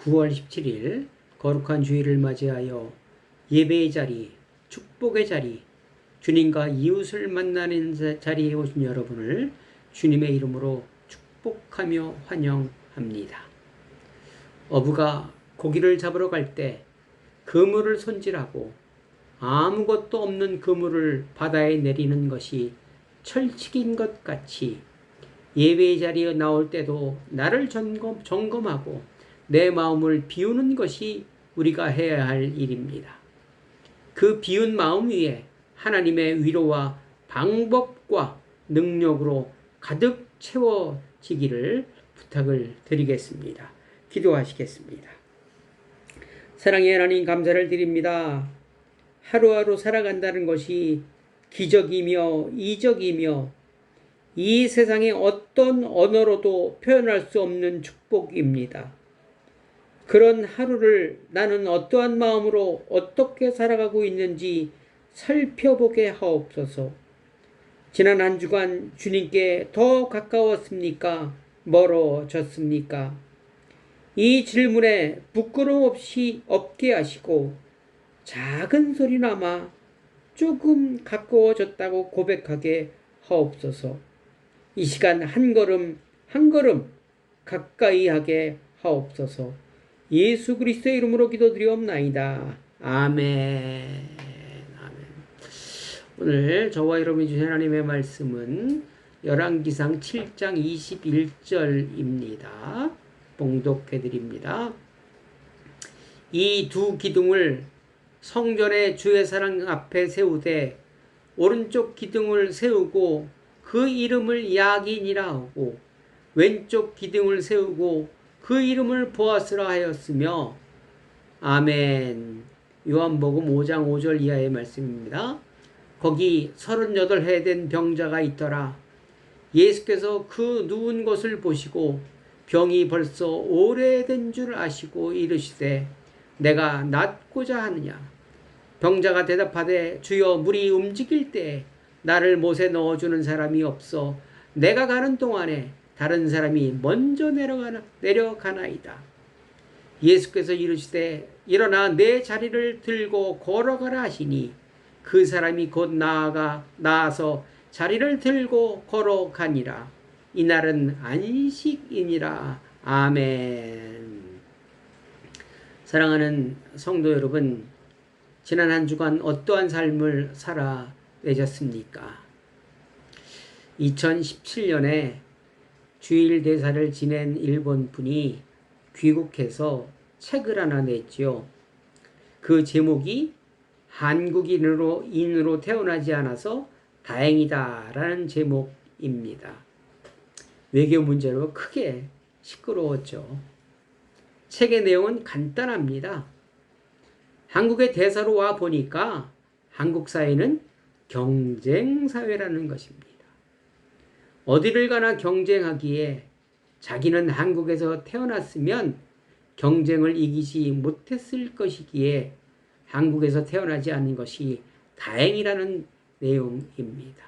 9월 17일 거룩한 주일을 맞이하여 예배의 자리, 축복의 자리, 주님과 이웃을 만나는 자리에 오신 여러분을 주님의 이름으로 축복하며 환영합니다. 어부가 고기를 잡으러 갈 때 그물을 손질하고 아무것도 없는 그물을 바다에 내리는 것이 철칙인 것 같이 예배의 자리에 나올 때도 나를 점검하고 내 마음을 비우는 것이 우리가 해야 할 일입니다. 그 비운 마음 위에 하나님의 위로와 방법과 능력으로 가득 채워지기를 부탁을 드리겠습니다. 기도하시겠습니다. 사랑의 하나님, 감사를 드립니다. 하루하루 살아간다는 것이 기적이며 이적이며 이 세상의 어떤 언어로도 표현할 수 없는 축복입니다. 그런 하루를 나는 어떠한 마음으로 어떻게 살아가고 있는지 살펴보게 하옵소서. 지난 한 주간 주님께 더 가까웠습니까? 멀어졌습니까? 이 질문에 부끄러움 없이 없게 하시고 작은 소리나마 조금 가까워졌다고 고백하게 하옵소서. 이 시간 한 걸음 한 걸음 가까이 하게 하옵소서. 예수 그리스도의 이름으로 기도드리옵나이다. 아멘. 아멘. 오늘 저와 여러분이 주신 하나님의 말씀은 열왕기상 7장 21절입니다. 봉독해드립니다. 이 두 기둥을 성전의 주의 사랑 앞에 세우되 오른쪽 기둥을 세우고 그 이름을 야긴이라 하고 왼쪽 기둥을 세우고 그 이름을 보아스라 하였으며. 아멘. 요한복음 5장 5절 이하의 말씀입니다. 거기 38해 된 병자가 있더라. 예수께서 그 누운 것을 보시고 병이 벌써 오래된 줄 아시고 이르시되 내가 낫고자 하느냐. 병자가 대답하되 주여, 물이 움직일 때 나를 못에 넣어주는 사람이 없어 내가 가는 동안에 다른 사람이 먼저 내려가나이다. 예수께서 이르시되 일어나 내 자리를 들고 걸어가라 하시니 그 사람이 곧 나아서 자리를 들고 걸어가니라. 이날은 안식이니라. 아멘. 사랑하는 성도 여러분, 지난 한 주간 어떠한 삶을 살아내셨습니까? 2017년에 주일 대사를 지낸 일본 분이 귀국해서 책을 하나 냈지요. 그 제목이 한국인으로 태어나지 않아서 다행이다라는 제목입니다. 외교 문제로 크게 시끄러웠죠. 책의 내용은 간단합니다. 한국의 대사로 와 보니까 한국 사회는 경쟁 사회라는 것입니다. 어디를 가나 경쟁하기에 자기는 한국에서 태어났으면 경쟁을 이기지 못했을 것이기에 한국에서 태어나지 않은 것이 다행이라는 내용입니다.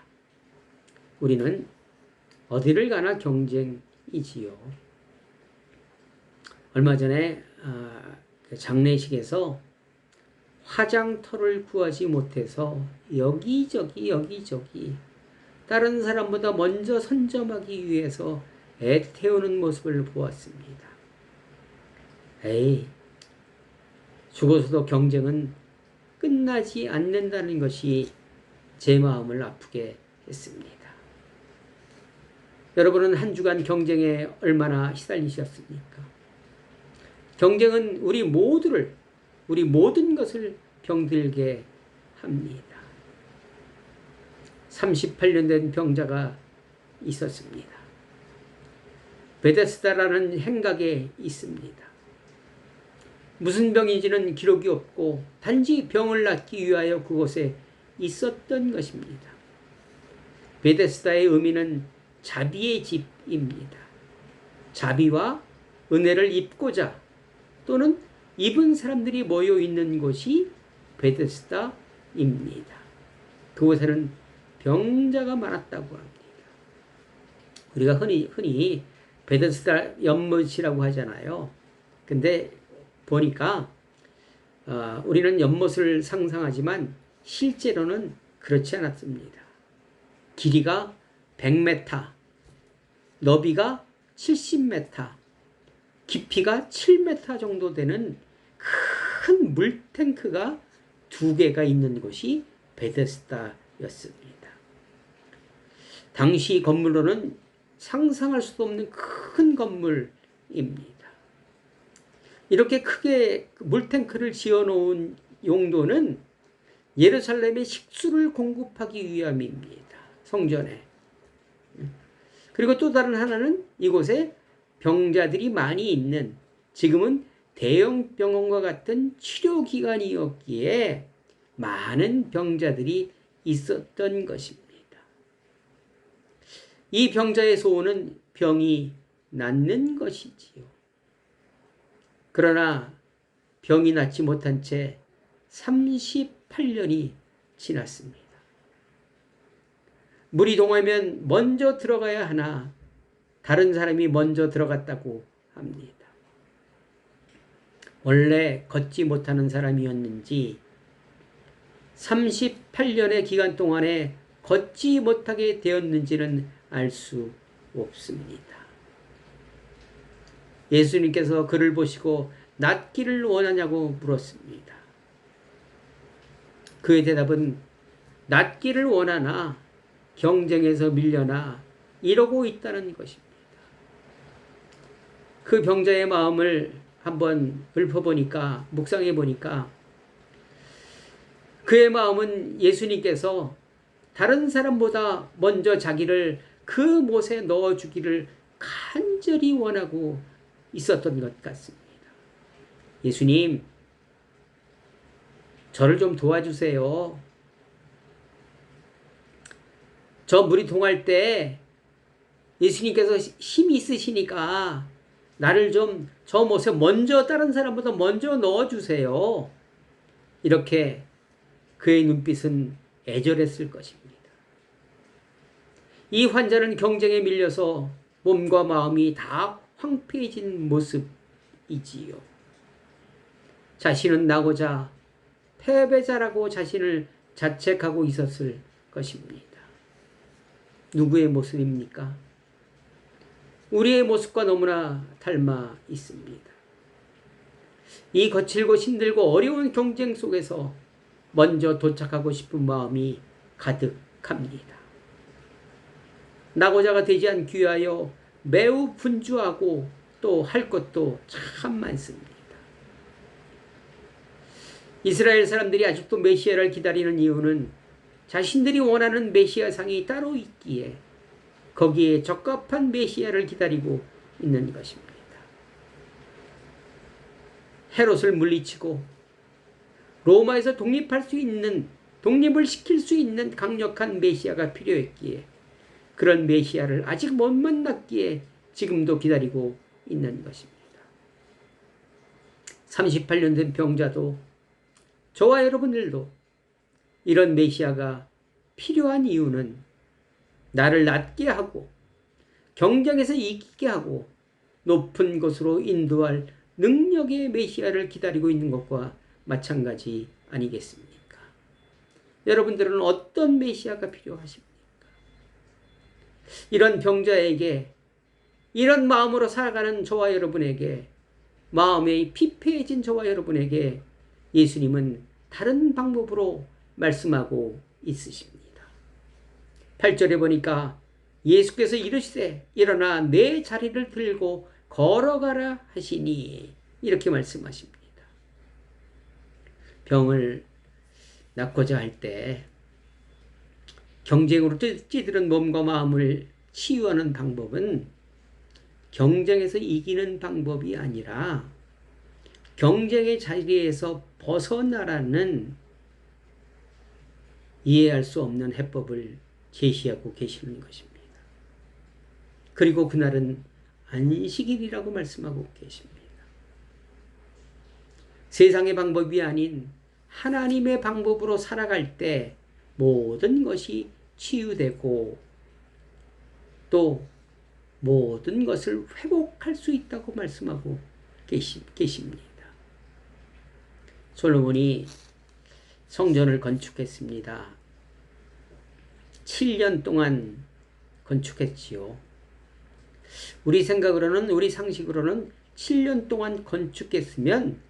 우리는 어디를 가나 경쟁이지요. 얼마 전에 장례식에서 화장터를 구하지 못해서 여기저기 다른 사람보다 먼저 선점하기 위해서 애태우는 모습을 보았습니다. 죽어서도 경쟁은 끝나지 않는다는 것이 제 마음을 아프게 했습니다. 여러분은 한 주간 경쟁에 얼마나 시달리셨습니까? 경쟁은 우리 모든 것을 병들게 합니다. 38년 된 병자가 있었습니다. 베데스다라는 행각에 있습니다. 무슨 병인지는 기록이 없고 단지 병을 낫기 위하여 그곳에 있었던 것입니다. 베데스다의 의미는 자비의 집입니다. 자비와 은혜를 입고자 또는 입은 사람들이 모여 있는 곳이 베데스다입니다. 그곳에는 병자가 많았다고 합니다. 우리가 흔히 베데스다 연못이라고 하잖아요. 근데 보니까 우리는 연못을 상상하지만 실제로는 그렇지 않았습니다. 길이가 100m, 너비가 70m, 깊이가 7m 정도 되는 큰 물탱크가 2개가 있는 곳이 베데스다였습니다. 당시 건물로는 상상할 수도 없는 큰 건물입니다. 이렇게 크게 물탱크를 지어놓은 용도는 예루살렘에 식수를 공급하기 위함입니다. 성전에. 그리고 또 다른 하나는 이곳에 병자들이 많이 있는, 지금은 대형 병원과 같은 치료기관이었기에 많은 병자들이 있었던 것입니다. 이 병자의 소원은 병이 낫는 것이지요. 그러나 병이 낫지 못한 채 38년이 지났습니다. 물이 동하면 먼저 들어가야 하나 다른 사람이 먼저 들어갔다고 합니다. 원래 걷지 못하는 사람이었는지 38년의 기간 동안에 걷지 못하게 되었는지는 알 수 없습니다. 예수님께서 그를 보시고 낫기를 원하냐고 물었습니다. 그의 대답은 낫기를 원하나 경쟁에서 밀려나 이러고 있다는 것입니다. 그 병자의 마음을 한번 읊어보니까, 묵상해보니까 그의 마음은 예수님께서 다른 사람보다 먼저 자기를 그 못에 넣어주기를 간절히 원하고 있었던 것 같습니다. 예수님, 저를 좀 도와주세요. 저 물이 동할 때 예수님께서 힘이 있으시니까 나를 좀 저 못에 먼저, 다른 사람보다 먼저 넣어주세요. 이렇게 그의 눈빛은 애절했을 것입니다. 이 환자는 경쟁에 밀려서 몸과 마음이 다 황폐해진 모습이지요. 자신은 나고자 패배자라고 자신을 자책하고 있었을 것입니다. 누구의 모습입니까? 우리의 모습과 너무나 닮아 있습니다. 이 거칠고 힘들고 어려운 경쟁 속에서 먼저 도착하고 싶은 마음이 가득합니다. 나고자가 되지 않기 위하여 매우 분주하고 또 할 것도 참 많습니다. 이스라엘 사람들이 아직도 메시아를 기다리는 이유는 자신들이 원하는 메시아상이 따로 있기에 거기에 적합한 메시아를 기다리고 있는 것입니다. 헤롯을 물리치고 로마에서 독립을 시킬 수 있는 강력한 메시아가 필요했기에 그런 메시아를 아직 못 만났기에 지금도 기다리고 있는 것입니다. 38년 된 병자도 저와 여러분들도 이런 메시아가 필요한 이유는 나를 낫게 하고 경쟁에서 이기게 하고 높은 곳으로 인도할 능력의 메시아를 기다리고 있는 것과 마찬가지 아니겠습니까? 여러분들은 어떤 메시아가 필요하십니까? 이런 병자에게, 이런 마음으로 살아가는 저와 여러분에게, 마음이 피폐해진 저와 여러분에게 예수님은 다른 방법으로 말씀하고 있으십니다. 8절에 보니까 예수께서 이르시되 일어나 내 자리를 들고 걸어가라 하시니 이렇게 말씀하십니다. 병을 낫고자 할 때 경쟁으로 찌들은 몸과 마음을 치유하는 방법은 경쟁에서 이기는 방법이 아니라 경쟁의 자리에서 벗어나라는 이해할 수 없는 해법을 제시하고 계시는 것입니다. 그리고 그날은 안식일이라고 말씀하고 계십니다. 세상의 방법이 아닌 하나님의 방법으로 살아갈 때 모든 것이 치유되고 또 모든 것을 회복할 수 있다고 말씀하고 계십니다. 솔로몬이 성전을 건축했습니다. 7년 동안 건축했지요. 우리 생각으로는, 우리 상식으로는 7년 동안 건축했으면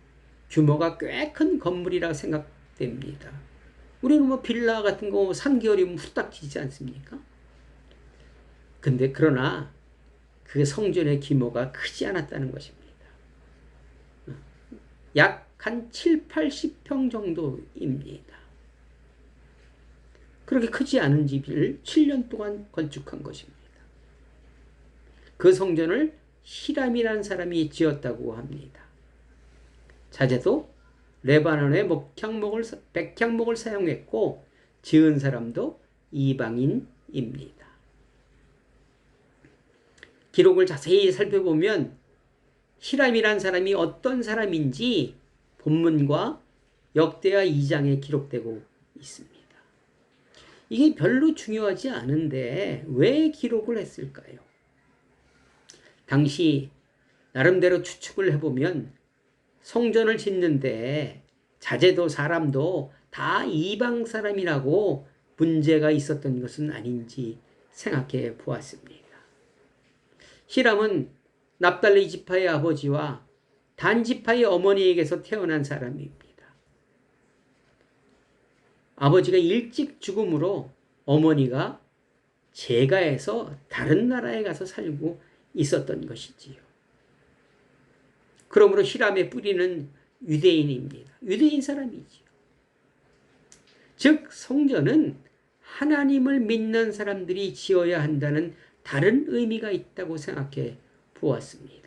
규모가 꽤 큰 건물이라 생각됩니다. 우리는 뭐 빌라 같은 거 3개월이면 후딱 지지 않습니까? 근데 그러나 그 성전의 규모가 크지 않았다는 것입니다. 약 한 7, 80평 정도입니다. 그렇게 크지 않은 집을 7년 동안 건축한 것입니다. 그 성전을 히람이라는 사람이 지었다고 합니다. 자재도 레바논의 백향목을 사용했고 지은 사람도 이방인입니다. 기록을 자세히 살펴보면 히람이라는 사람이 어떤 사람인지 본문과 역대하 2장에 기록되고 있습니다. 이게 별로 중요하지 않은데 왜 기록을 했을까요? 당시 나름대로 추측을 해보면 성전을 짓는데 자재도 사람도 다 이방 사람이라고 문제가 있었던 것은 아닌지 생각해 보았습니다. 히람은 납달리 지파의 아버지와 단 지파의 어머니에게서 태어난 사람입니다. 아버지가 일찍 죽음으로 어머니가 재가해서 다른 나라에 가서 살고 있었던 것이지요. 그러므로 히람의 뿌리는 유대인입니다. 유대인 사람이지요. 즉 성전은 하나님을 믿는 사람들이 지어야 한다는 다른 의미가 있다고 생각해 보았습니다.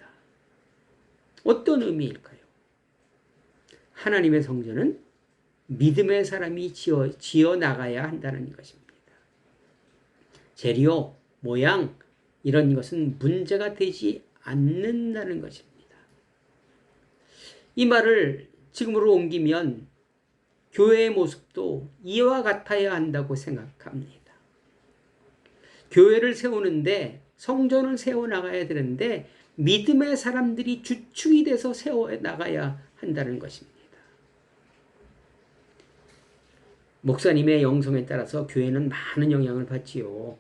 어떤 의미일까요? 하나님의 성전은 믿음의 사람이 지어 나가야 한다는 것입니다. 재료, 모양 이런 것은 문제가 되지 않는다는 것입니다. 이 말을 지금으로 옮기면 교회의 모습도 이와 같아야 한다고 생각합니다. 교회를 세우는데 성전을 세워나가야 되는데 믿음의 사람들이 주축이 돼서 세워나가야 한다는 것입니다. 목사님의 영성에 따라서 교회는 많은 영향을 받지요.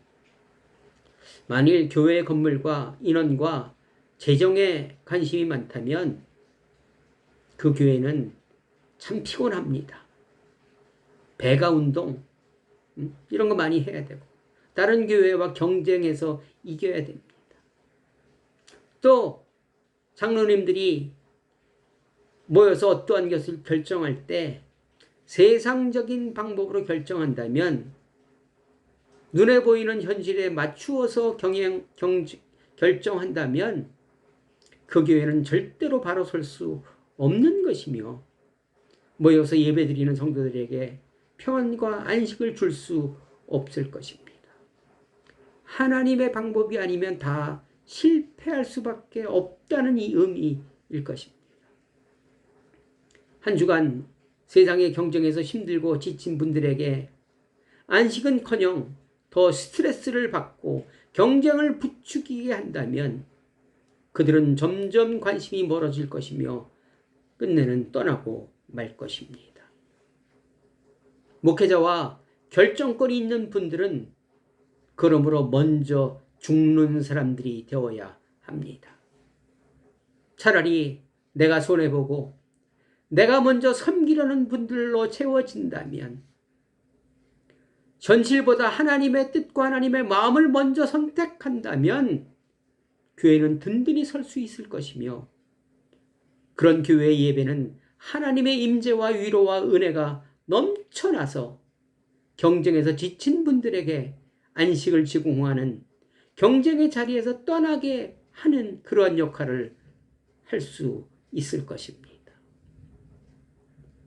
만일 교회 건물과 인원과 재정에 관심이 많다면 그 교회는 참 피곤합니다. 배가 운동 이런 거 많이 해야 되고 다른 교회와 경쟁해서 이겨야 됩니다. 또 장로님들이 모여서 어떠한 것을 결정할 때 세상적인 방법으로 결정한다면 눈에 보이는 현실에 맞추어서 결정한다면 그 교회는 절대로 바로 설 수 없는 것이며 모여서 예배드리는 성도들에게 평안과 안식을 줄 수 없을 것입니다. 하나님의 방법이 아니면 다 실패할 수밖에 없다는 이 의미일 것입니다. 한 주간 세상의 경쟁에서 힘들고 지친 분들에게 안식은커녕 더 스트레스를 받고 경쟁을 부추기게 한다면 그들은 점점 관심이 멀어질 것이며 끝내는 떠나고 말 것입니다. 목회자와 결정권이 있는 분들은 그러므로 먼저 죽는 사람들이 되어야 합니다. 차라리 내가 손해보고 내가 먼저 섬기려는 분들로 채워진다면 현실보다 하나님의 뜻과 하나님의 마음을 먼저 선택한다면 교회는 든든히 설 수 있을 것이며 그런 교회의 예배는 하나님의 임재와 위로와 은혜가 넘쳐나서 경쟁에서 지친 분들에게 안식을 제공하는 경쟁의 자리에서 떠나게 하는 그러한 역할을 할 수 있을 것입니다.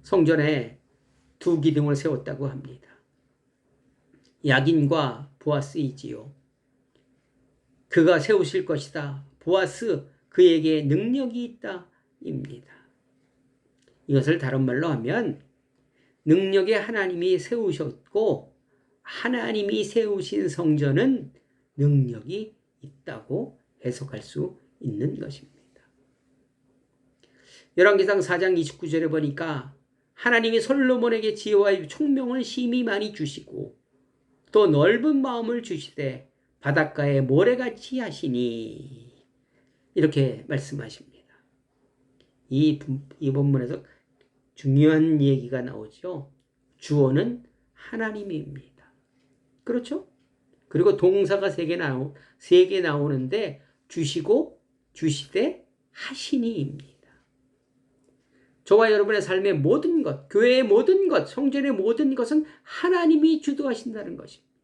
성전에 두 기둥을 세웠다고 합니다. 야긴과 보아스이지요. 그가 세우실 것이다. 보아스 그에게 능력이 있다 입니다. 이것을 다른 말로 하면 능력의 하나님이 세우셨고 하나님이 세우신 성전은 능력이 있다고 해석할 수 있는 것입니다. 열왕기상 4장 29절에 보니까 하나님이 솔로몬에게 지혜와 총명을 심히 많이 주시고 또 넓은 마음을 주시되 바닷가에 모래같이 하시니 이렇게 말씀하십니다. 이 본문에서 중요한 얘기가 나오죠. 주어는 하나님입니다. 그렇죠? 그리고 동사가 세 개 나오는데 주시고 주시되 하시니입니다. 저와 여러분의 삶의 모든 것, 교회의 모든 것, 성전의 모든 것은 하나님이 주도하신다는 것입니다.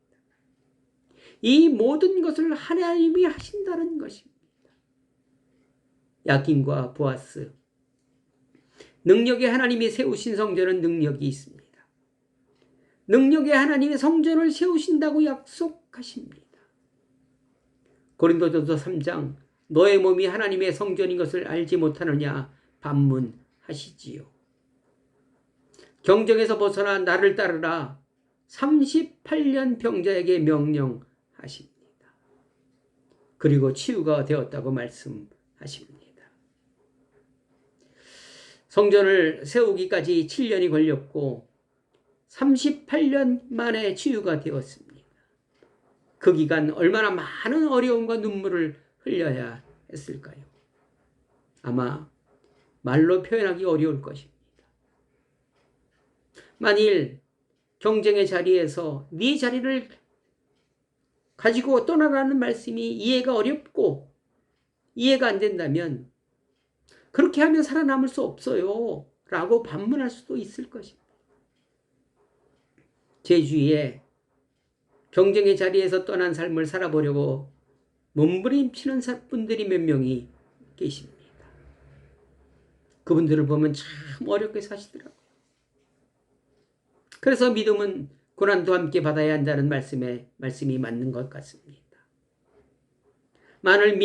이 모든 것을 하나님이 하신다는 것입니다. 야긴과 보아스, 능력의 하나님이 세우신 성전은 능력이 있습니다. 능력의 하나님이 성전을 세우신다고 약속하십니다. 고린도전서 3장 너의 몸이 하나님의 성전인 것을 알지 못하느냐 반문하시지요. 경쟁에서 벗어나 나를 따르라 38년 병자에게 명령하십니다. 그리고 치유가 되었다고 말씀하십니다. 성전을 세우기까지 7년이 걸렸고 38년 만에 치유가 되었습니다. 그 기간 얼마나 많은 어려움과 눈물을 흘려야 했을까요? 아마 말로 표현하기 어려울 것입니다. 만일 경쟁의 자리에서 네 자리를 가지고 떠나라는 말씀이 이해가 어렵고 이해가 안 된다면 그렇게 하면 살아남을 수 없어요 라고 반문할 수도 있을 것입니다. 제 주위에 경쟁의 자리에서 떠난 삶을 살아보려고 몸부림치는 분들이 몇 명이 계십니다. 그분들을 보면 참 어렵게 사시더라고요. 그래서 믿음은 고난도 함께 받아야 한다는 말씀이 맞는 것 같습니다. 만일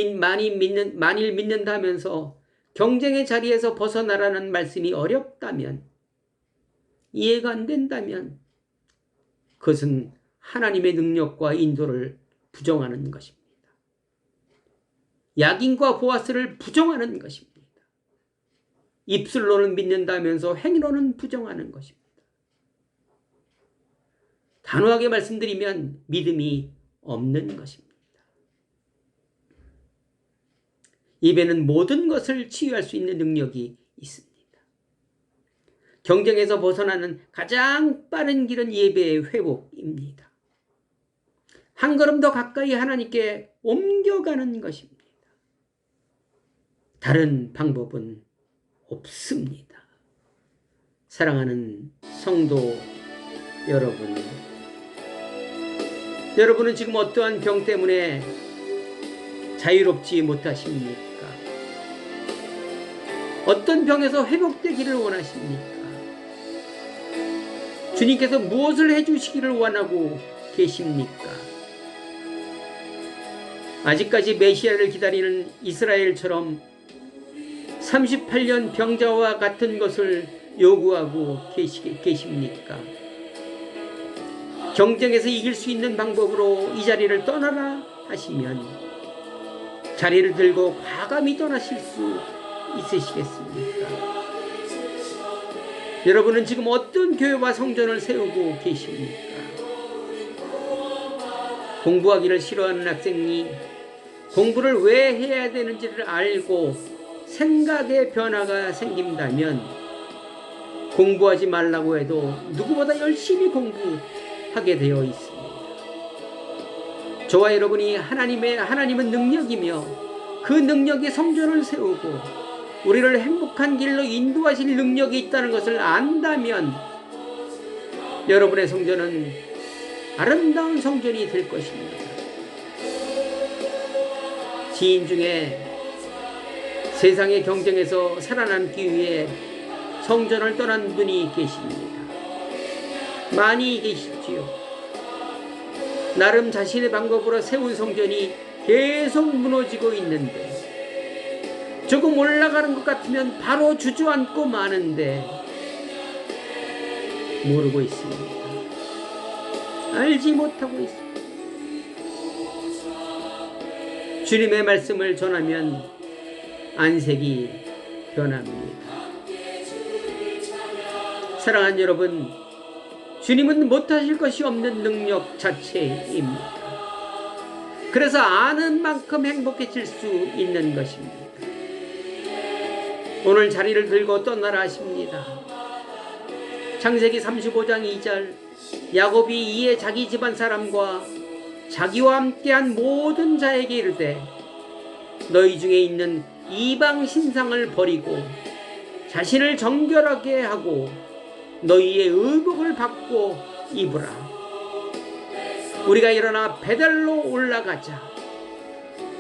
믿는다면서 경쟁의 자리에서 벗어나라는 말씀이 어렵다면, 이해가 안 된다면 그것은 하나님의 능력과 인도를 부정하는 것입니다. 야긴과 보아스를 부정하는 것입니다. 입술로는 믿는다면서 행위로는 부정하는 것입니다. 단호하게 말씀드리면 믿음이 없는 것입니다. 입에는 모든 것을 치유할 수 있는 능력이 있습니다. 경쟁에서 벗어나는 가장 빠른 길은 예배의 회복입니다. 한 걸음 더 가까이 하나님께 옮겨가는 것입니다. 다른 방법은 없습니다. 사랑하는 성도 여러분, 여러분은 지금 어떠한 병 때문에 자유롭지 못하십니까? 어떤 병에서 회복되기를 원하십니까? 주님께서 무엇을 해주시기를 원하고 계십니까? 아직까지 메시아를 기다리는 이스라엘처럼 38년 병자와 같은 것을 요구하고 계십니까? 경쟁에서 이길 수 있는 방법으로 이 자리를 떠나라 하시면 자리를 들고 과감히 떠나실 수 있으시겠습니까? 여러분은 지금 어떤 교회와 성전을 세우고 계십니까? 공부하기를 싫어하는 학생이 공부를 왜 해야 되는지를 알고 생각의 변화가 생긴다면 공부하지 말라고 해도 누구보다 열심히 공부하게 되어 있습니다. 저와 여러분이 하나님은 능력이며 그 능력이 성전을 세우고 우리를 행복한 길로 인도하실 능력이 있다는 것을 안다면 여러분의 성전은 아름다운 성전이 될 것입니다. 지인 중에 세상의 경쟁에서 살아남기 위해 성전을 떠난 분이 계십니다. 많이 계시지요. 나름 자신의 방법으로 세운 성전이 계속 무너지고 있는데 조금 올라가는 것 같으면 바로 주저앉고 마는데 모르고 있습니다. 알지 못하고 있습니다. 주님의 말씀을 전하면 안색이 변합니다. 사랑하는 여러분, 주님은 못하실 것이 없는 능력 자체입니다. 그래서 아는 만큼 행복해질 수 있는 것입니다. 오늘 자리를 들고 떠나라 하십니다. 창세기 35장 2절, 야곱이 이에 자기 집안 사람과 자기와 함께한 모든 자에게 이르되 너희 중에 있는 이방 신상을 버리고 자신을 정결하게 하고 너희의 의복을 받고 입으라. 우리가 일어나 베델로 올라가자.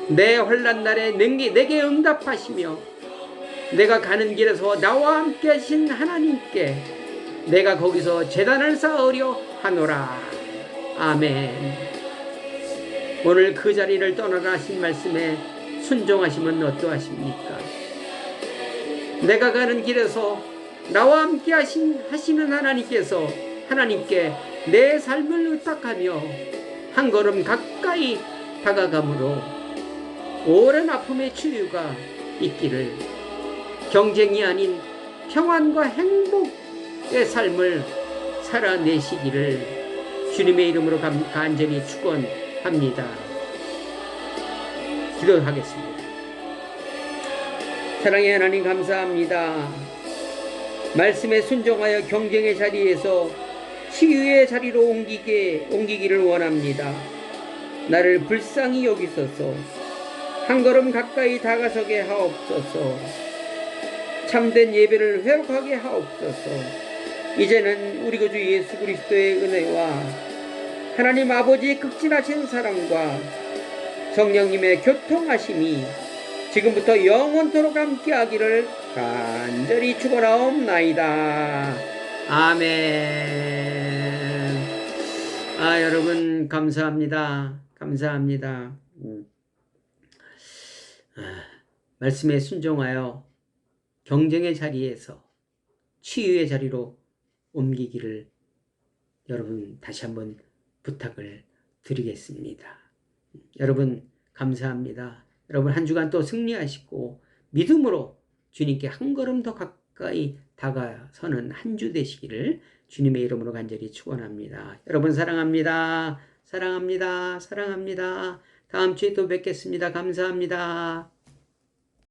내 환난 날에 내게 응답하시며 내가 가는 길에서 나와 함께 하신 하나님께 내가 거기서 제단을 쌓으려 하노라. 아멘. 오늘 그 자리를 떠나라 하신 말씀에 순종하시면 어떠하십니까? 내가 가는 길에서 나와 함께 하시는 하나님께 내 삶을 의탁하며 한 걸음 가까이 다가감으로 오랜 아픔의 치유가 있기를, 경쟁이 아닌 평안과 행복의 삶을 살아내시기를 주님의 이름으로 간절히 축원합니다. 기도하겠습니다. 사랑의 하나님, 감사합니다. 말씀에 순종하여 경쟁의 자리에서 치유의 자리로 옮기기를 원합니다. 나를 불쌍히 여기소서. 한 걸음 가까이 다가서게 하옵소서. 참된 예배를 회복하게 하옵소서. 이제는 우리 구주 예수 그리스도의 은혜와 하나님 아버지의 극진하신 사랑과 성령님의 교통하심이 지금부터 영원토록 함께하기를 간절히 축원하옵나이다. 아멘. 여러분 감사합니다. 감사합니다. 말씀에 순종하여 경쟁의 자리에서 치유의 자리로 옮기기를 여러분 다시 한번 부탁을 드리겠습니다. 여러분 감사합니다. 여러분 한 주간 또 승리하시고 믿음으로 주님께 한 걸음 더 가까이 다가서는 한 주 되시기를 주님의 이름으로 간절히 축원합니다. 여러분 사랑합니다. 사랑합니다. 사랑합니다. 다음 주에 또 뵙겠습니다. 감사합니다.